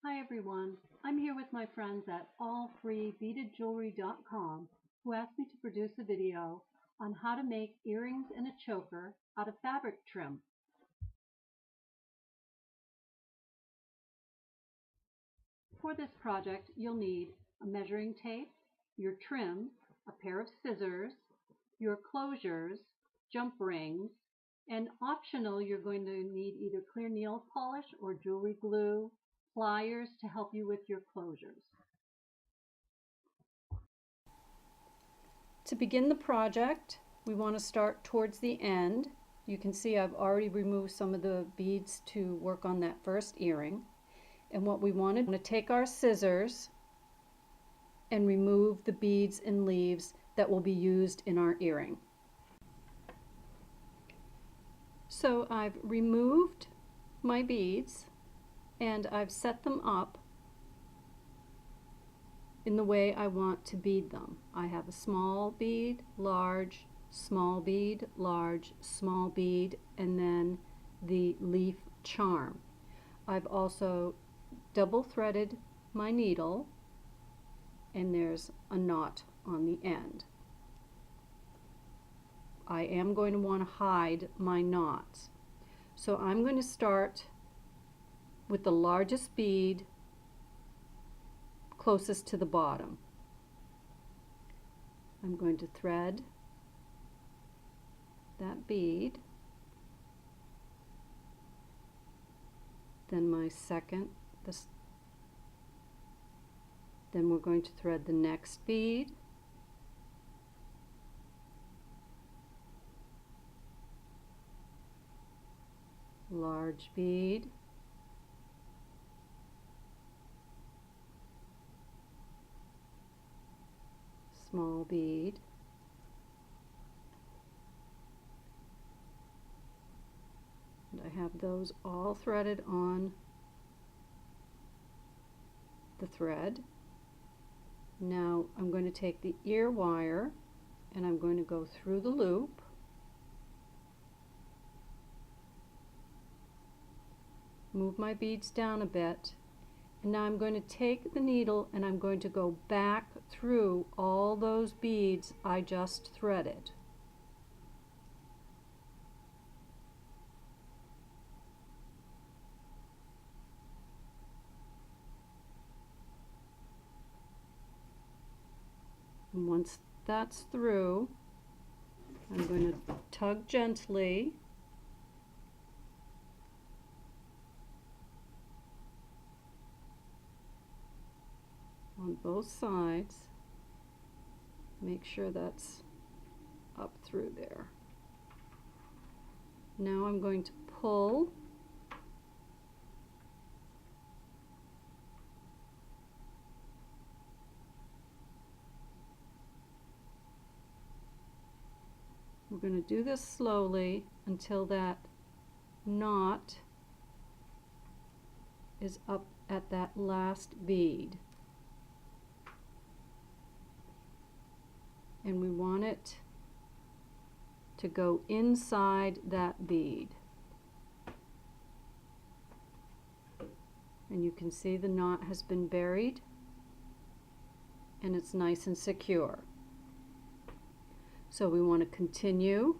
Hi everyone, I'm here with my friends at allfreebeadedjewelry.com who asked me to produce a video on how to make earrings and a choker out of fabric trim. For this project you'll need a measuring tape, your trim, a pair of scissors, your closures, jump rings, and optional you're going to need either clear nail polish or jewelry glue, pliers to help you with your closures. To begin the project, we want to start towards the end. You can see I've already removed some of the beads to work on that first earring. And what we want to take our scissors and remove the beads and leaves that will be used in our earring. So I've removed my beads and I've set them up in the way I want to bead them. I have a small bead, large, small bead, large, small bead, and then the leaf charm. I've also double threaded my needle and there's a knot on the end. I am going to want to hide my knots. So I'm going to start with the largest bead closest to the bottom. I'm going to thread that bead, then my second, then we're going to thread the next bead, large bead, small bead, and I have those all threaded on the thread. Now I'm going to take the ear wire and I'm going to go through the loop, move my beads down a bit, and now I'm going to take the needle and I'm going to go back through all those beads I just threaded. And once that's through, I'm going to tug gently on both sides. Make sure that's up through there. Now I'm going to pull We're going to do this slowly until that knot is up at that last bead. And we want it to go inside that bead. And you can see the knot has been buried and it's nice and secure. So we want to continue.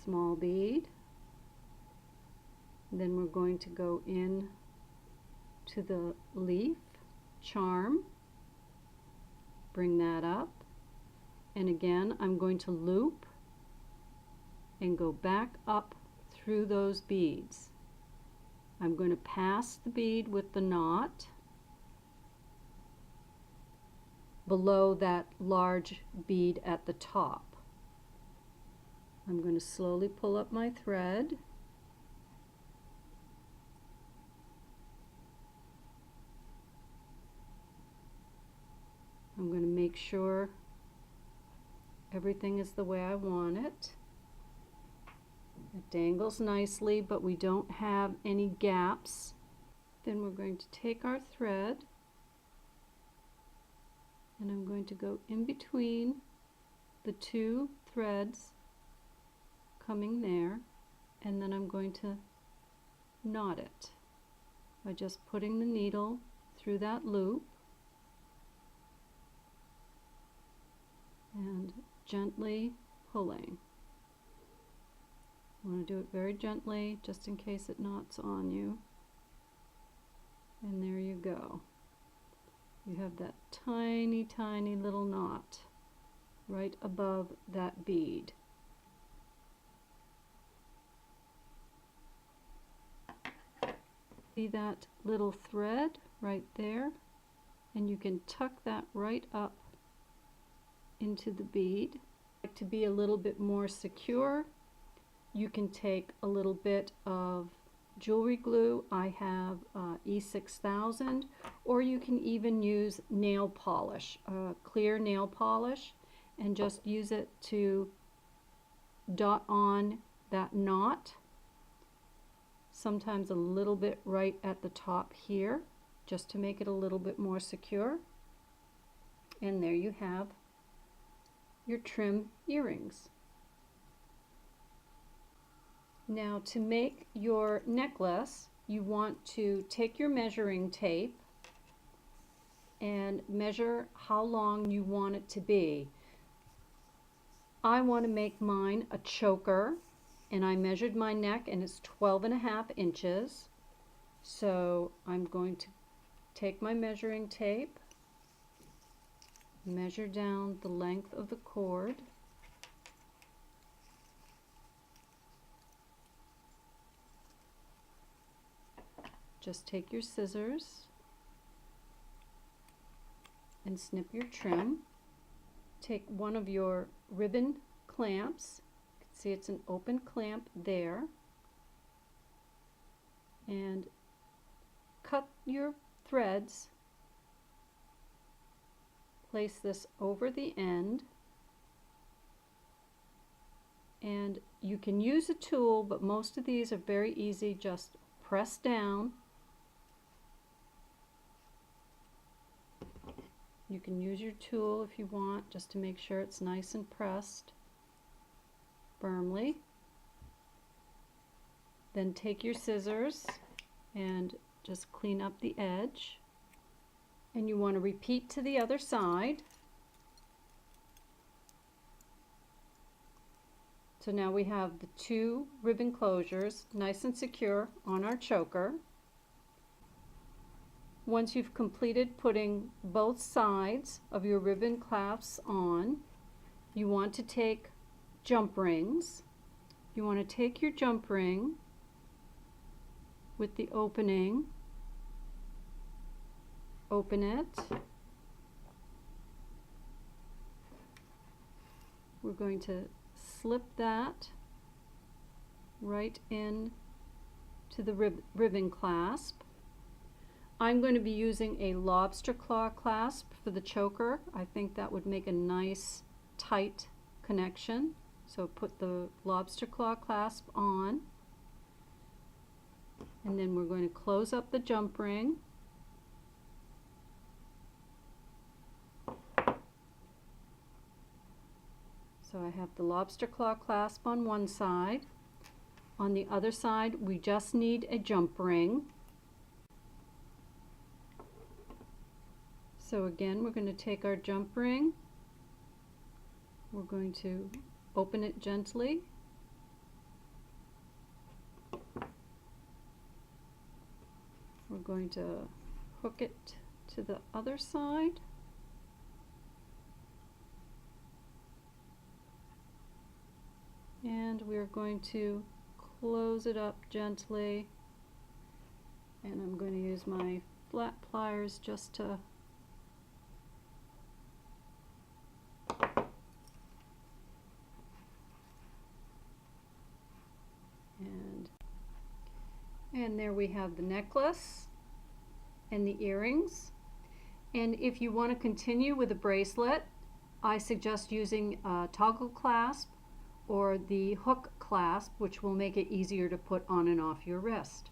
Small bead. Then we're going to go in to the leaf charm. Bring that up. And again, I'm going to loop and go back up through those beads. I'm going to pass the bead with the knot below that large bead at the top. I'm going to slowly pull up my thread. I'm going to make sure everything is the way I want it. It dangles nicely, but we don't have any gaps. Then we're going to take our thread and I'm going to go in between the two threads, coming there, and then I'm going to knot it by just putting the needle through that loop and gently pulling. You want to do it very gently just in case it knots on you. And there you go. You have that tiny, tiny little knot right above that bead. See that little thread right there? And you can tuck that right up into the bead. To be a little bit more secure, you can take a little bit of jewelry glue. I have E6000, or you can even use nail polish, clear nail polish, and just use it to dot on that knot. Sometimes a little bit right at the top here, just to make it a little bit more secure. And there you have your trim earrings. Now, to make your necklace, you want to take your measuring tape and measure how long you want it to be. I want to make mine a choker, and I measured my neck and it's 12.5 inches. So I'm going to take my measuring tape, measure down the length of the cord, just take your scissors and snip your trim. Take one of your ribbon clamps, you can see it's an open clamp there, and cut your threads. Place this over the end, and you can use a tool, but most of these are very easy. Just press down. You can use your tool if you want, just to make sure it's nice and pressed firmly. Then take your scissors and just clean up the edge. And you want to repeat to the other side. So now we have the two ribbon closures nice and secure on our choker. Once you've completed putting both sides of your ribbon clasps on, you want to take jump rings. You want to take your jump ring with the opening, open it. We're going to slip that right in to the ribbon clasp. I'm going to be using a lobster claw clasp for the choker. I think that would make a nice tight connection. So put the lobster claw clasp on, and then we're going to close up the jump ring. So I have the lobster claw clasp on one side. On the other side, we just need a jump ring. So again, we're going to take our jump ring. We're going to open it gently. We're going to hook it to the other side. And we're going to close it up gently. And I'm going to use my flat pliers just to and there we have the necklace and the earrings. And if you want to continue with a bracelet, I suggest using a toggle clasp or the hook clasp, which will make it easier to put on and off your wrist.